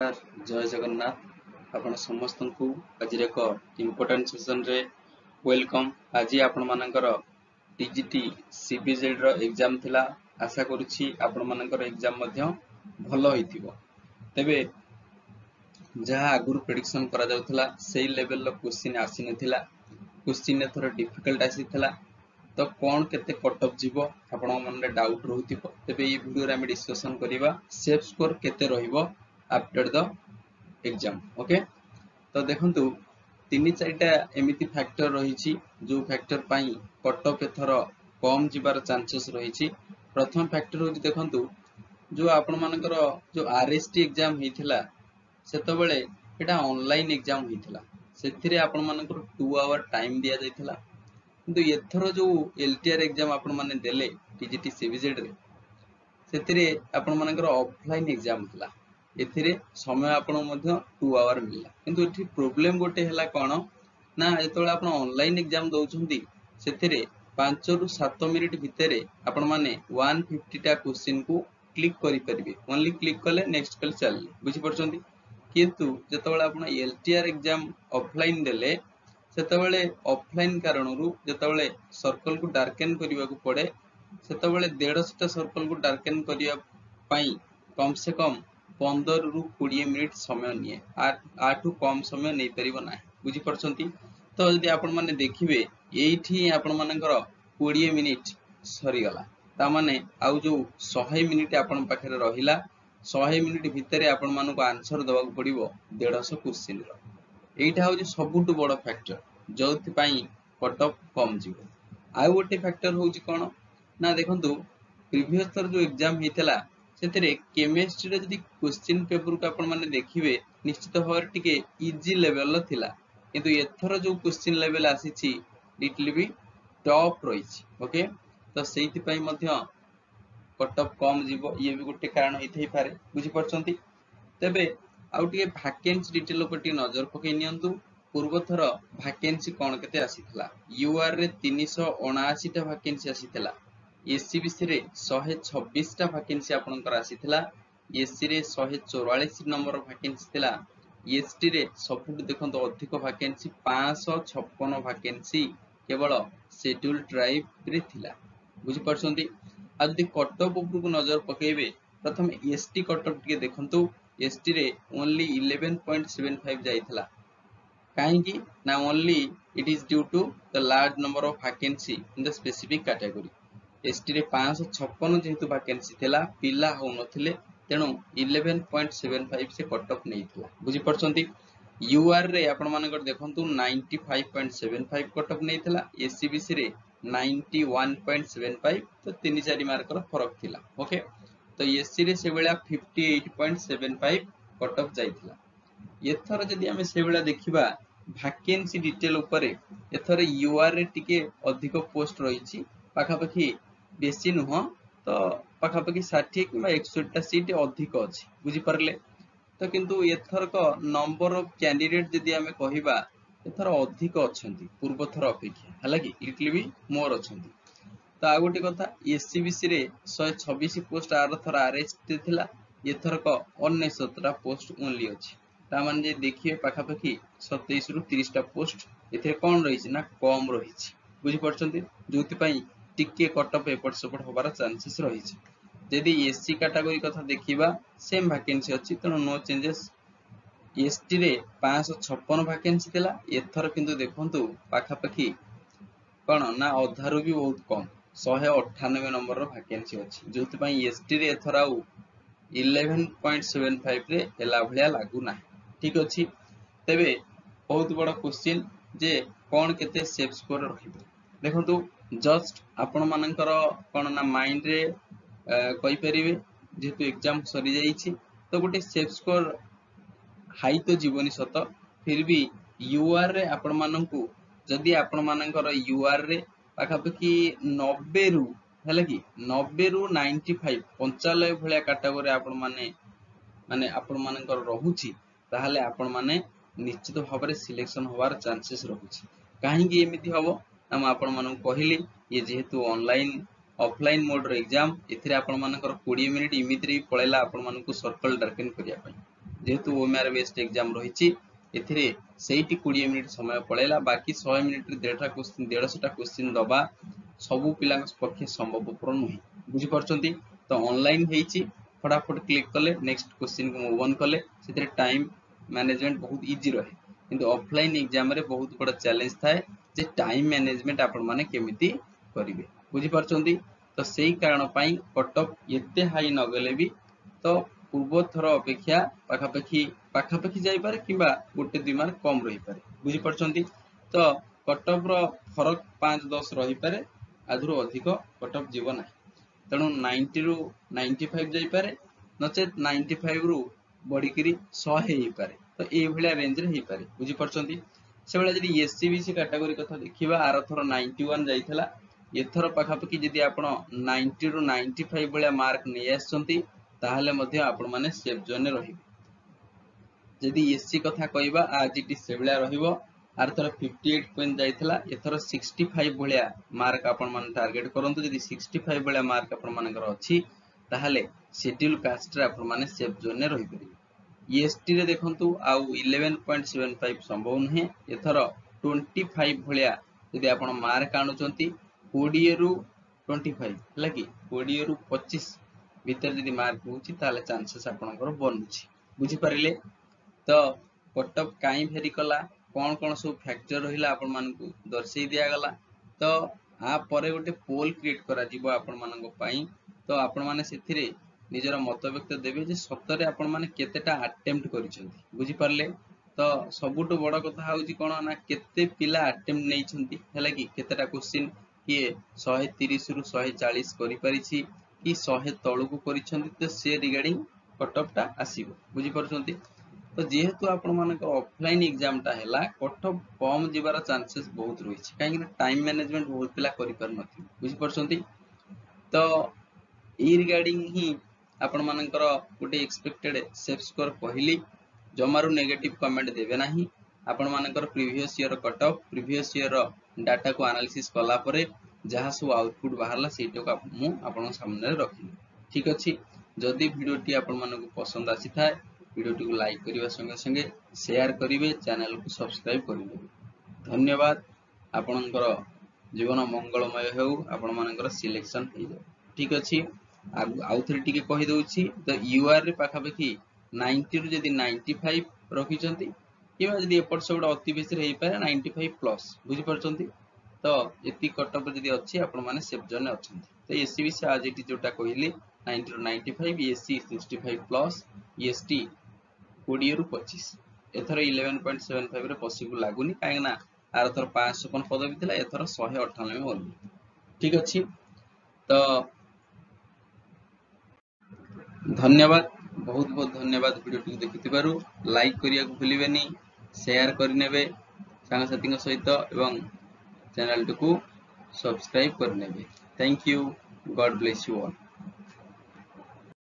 जय जगन्नाथ आपण समस्त को आज एक इम्पोर्टेंट सेशन रे वेलकम। आज आपण मानकर टीजीटी सीबीजेड रो एग्जाम थिला। आशा करूछि आपण मानकर एग्जाम मध्य भलो होइथिबो। तबे जहा आगुर प्रेडिक्शन करा जाउथला सेही लेवल रो क्वेश्चन आसी नथिला। क्वेश्चन एथर डिफिकल्ट आसीथिला। तो कौन केते कट ऑफ जीवो आपण मन रे डाउट रहउथिबो। तबे ई वीडियो रे हम डिस्कशन करिवा सेफ स्कोर केते रहिबो आफ्टर द एग्जाम। ओके, तो देखंतु तीन चारिटा एमिति फैक्टर रही जो फैक्टर पाई कट ऑफ एथर कम जीवार चांसेस रही। प्रथम फैक्टर हो देखंतु जो आपण मानकर जो आरएसटी एग्जाम हेतिला सेतबेले एटा ऑनलाइन एग्जाम हेतिला। सेथिरे आपण मानकर 2 आवर टाइम दिया जायतिला। किंतु एथर जो एलटीआर एग्जाम आपण माने देले टीजीटी सीबीजेड रे सेथिरे आपण मानकर ऑफलाइन एग्जाम थिला। एथिरे समय आपण मध्य 2 आवर मिलला। किंतु एठी प्रॉब्लम गोटे हला कोन ना एतोला आपण ऑनलाइन एग्जाम दउछंती सेथिरे 5 रु 7 मिनिट भितरे आपण माने 150 टा क्वेश्चन को क्लिक करि परिबे। ओनली क्लिक कले नेक्स्ट कल चलले बुझि परछंती। किंतु जेतोला आपण एलटीआर एग्जाम ऑफलाइन देले सेतबेले ऑफलाइन कारणरू जेतबेले सर्कल को डार्केन करिवा को पड़े सेतबेले 150 टा सर्कल को डार्केन करिया पई कम से कम 15 रु 20 मिनिट समय निये। आठू कम समय नहीं परिबो ना बुझी परछंती। तो यदि आपण माने देखिबे एठी आपण मानकर 20 मिनिट सरी गला ता माने आउ जो 100 मिनिट आपण पाखरे रहिला 100 मिनिट भितरे आपण मानको आंसर दवा को पड़िबो 150 क्वेश्चन रो। एटा हो सबुठु बड़ फैक्टर जोथि पई कट ऑफ कम जीवो। आ गोटे फैक्टर होउची कोन ना देखंतु प्रीवियस थर जो एग्जाम हेतला सेतरे केमिस्ट्री रे जदी क्वेश्चन पेपर को आपण माने देखिबे निश्चित भाव टिके इजी लेवल लो थिला। किंतु एथर जो क्वेश्चन लेवल आसीची लिटिल बी टॉप रहिची। ओके, तो सेहिति पई मध्य कट ऑफ कम जीवो। ये भी गोटे कारण हेथै पारे बुझी परछंती। तबे आउटे वैकेंसी डिटेल ऊपर नजर पकई नियंतु। पूर्व थर वैकेंसी कौन केते आसीथिला यूआर रे 379 टा वैकेंसी आसीथिला। एससीबीसी रे 126 टा वैकेंसी आपनकर आसीथिला। एससी रे 144 नंबर वैकेंसी थिला। एसटी रे सबुठ देखंतो अधिक वैकेंसी 556 वैकेंसी केवल शेड्यूल ट्राइब रे थिला बुझी परछंती। आ जदी कट ऑफ ऊपर को नजर पकेबे प्रथम एसटी कट ऑफ के देखंतु। एसटी रे ओनली 11.75 जाइथिला। काहेकि ना only it is due to the large number of vacancy in the specific category. ST रे 556 जेहेतु वैकेंसी थिला पिला हो नथिले तेनु 11.75 से कट ऑफ नैथिला बुझी परछंती। यूआर रे आपण मानकर देखंतु 95.75 कट ऑफ नैथिला। एससीबीसी रे 91.75 तो 3-4 मार्क रो फरक थिला। ओके, तो एससी रे से बेला 58.75 कट ऑफ जाइथिला। एथर जदी हमें से बेला देखिबा वैकेंसी डिटेल ऊपरे एथर यूआर रे टिके अधिक पोस्ट रहिछि पाखापाखी बेसी नुह तो पाखापाखी 60 किबा 61 टा सीट अधिक अछि बुझी परले। तो किंतु एथर को नंबर ऑफ कैंडिडेट जदी हमें कहिबा एथर अधिक अछंती पूर्व थर अपेक्षा हला कि लिटिल भी मोर अछंती। तो आ गोटे कथा एससीबीसी रे 126 पोस्ट आर थर आरएसटी थिला। एथर को 19 टा पोस्ट ओनली अछि। ता माने जे देखिए पाखापाखी 27 रु 30 टा पोस्ट एथे कोन रहिछि ना कम रहिछि बुझी परछंती। जोति पई टिके कट ऑफ एपट सपट होबार चांसेस रहिछि। यदि एससी कैटेगरी कथा देखिबा सेम वैकेंसी अछि तनो नो चेंजेस। एसटी रे 556 वैकेंसी थिला। एथर किंतु देखंतु पाखापाखी कोन ना अधारु भी बहुत कम 198 नंबर रो वैकेंसी अछि। जोति पई एसटी रे एथर आउ 11.75 रे एला भलिया लागू ना। ठीक अछि। तबे बहुत बड़ा क्वेश्चन जे कोन केते सेफ स्कोर रखिबो देखंतु। जस्ट आपण मानकर कोन ना माइंड रे कहि परिबे जेतु एग्जाम सरी जाईछि तो गोटे सेफ स्कोर हाई तो जीवनी सत फिर भी यूआर रे आपण माननकु जदी आपण मानकर यूआर रे पाखापाखी 90 रु हला कि 90 रु 95 95 भलिया कैटेगरी आपण माने आपण मानकर रहुछि ताहाले आपण माने निश्चित भाव रे सिलेक्शन होवार चांसेस रहुछि। काहे कि एमिति हबो हम आपण मानन कहिली ये जेहेतु ऑनलाइन ऑफलाइन मोड रे एग्जाम एथिरे आपण मानकर 20 मिनिट इमिति रे पळेला आपण मानकु सर्कल डार्केन करिया पई। जेहेतु ओएमआर बेस्ड एग्जाम रही एथिरे सेठी 20 मिनिट समय पळेला बाकी 100 मिनिट रे 150टा क्वेश्चन दबा सबु पिला पक्षे संभवपर नुहे बुझी परछंती। तो ऑनलाइन हेची फटाफट क्लिक कले नेक्स्ट क्वेश्चन को मूव ऑन कले सेते टाइम मैनेजमेंट बहुत इजी रहे किंतु ऑफलाइन एग्जाम रे बहुत बड़ा चैलेंज थाए जे टाइम मैनेजमेंट आपण माने केमिति करिवे बुझी परछंती। तो सेही कारण पई कट ऑफ एते हाई न गले भी तो पूर्व थर अपेक्षा पाखापाखी जाई पारे किबा गोटे 2 मार्क कम रही पारे बुझी परछंती। तो कट ऑफ रो फरक 5-10 रही पारे आधुरो अधिक कट ऑफ जीव ना तेणु 90 रु 95 जाई पारे नचेत 95 रु बढ़ी करी 100 हे पारे तो ए भलिया रेंज रे हे पारे बुझी परछंती। से बेला जदी एससीबीसी कैटेगरी कथा देखिबा आर थर 91 जाइथला एथर पाखापाखी जदी आपण 90 रु 95 भलिया मार्क नै आछंती ताहले मध्ये आपण माने सेफ जोन रे रहिबे। जदी एससी कथा कहबा आजिटी सेबला रहिबो आर थर 58 पॉइंट जाइथला एथर 65 भलिया मार्क आपण मान टार्गेट करंतु जदी 65 भलिया मार्क आपण मानकर अछि ताहले शेड्यूल कास्ट रे आपण माने सेफ जोन रे रहि परिबे। एसटी रे देखंतु आउ 11.75 संभव नहे एथर 25 भलिया जदी आपण मार्क आनुचंती 20 रु 25 हला कि 20 रु 25 भीतर जदी मार्क होची ताले चांसेस आपनकर बनुची बुझी परिले। तो कट ऑफ काई भेरी कला कौन सब फैक्टर रहिला आपण मानकु दर्शई दिया गला। तो आ परे गोटे पोल क्रिएट करा जिवो आपण मानक पई तो आपण माने सेथिरे निजर मत व्यक्त देबे जे सतरे आपण माने केतेटा अटेम्प्ट करिसंती बुझी परले। तो सबुटो बड़ कथा होउची कोन ना केते पिला अटेम्प्ट नै छंती हला कि केतेटा क्वेश्चन किए 130 रु 140 करि परिछि कि 100 तळुकु करिसंती तो से रिगार्डिंग कट ऑफ टा आसीबो बुझी परछंती। तो जेहेतु आपण मानक ऑफलाइन एग्जाम टा हैला कट ऑफ कम जिबार चांसेस बहुत रही कहीं टाइम मैनेजमेंट बहुत पिला करि पर नथि बुझी परछंती। तो ई रिगार्डिंग ही आपण मानकर गोटे एक्सपेक्टेड सेफ स्कोर कहली जमारू नेगेटिव कमेंट देबे नाही आपण मानकर previous year cut off previous year data को एनालिसिस कला परे जहाँ सब आउटपुट बाहरला सेटा को मु आपण सामने रखिली ठीक अछि। जदि वीडियो टी आपण मानक पसंद आसी थाए वीडियो टी को लाइक करबा संगे संगे शेयर करिवे चैनल को सब्सक्राइब करिवे। धन्यवाद आपनकर जीवन मंगलमय हेउ आपण मानकर सिलेक्शन हे जाय ठीक अछि। आउ थरे टिके कहि दउछि तो यूआर रे पाखापाखी 90 रु जदी 95 रखिचंती किबा जदी एपट से गोटे अति बेसी रे पारे 95 प्लस बुझी परचंती। तो एति कट ऑफ जदी अछि आपण माने सेफ जोन अछंती। तो एससीबीसी आज एटी जोटा कहिली 90 रु 95 एससी 65 प्लस एसटी 20 रु 25 एथर 11.75 रे पॉसिबल लागुनी काहे ना आर थर 500 पद भी थिला एथर 198 बोल ठीक अछि। तो धन्यवाद बहुत बहुत धन्यवाद वीडियो टी देखिथिबारु लाइक करिया भूलिबेनी शेयर करनेबे सांग साथी सहित एवं चैनल को सब्सक्राइब करनेबे। Thank you God bless you all.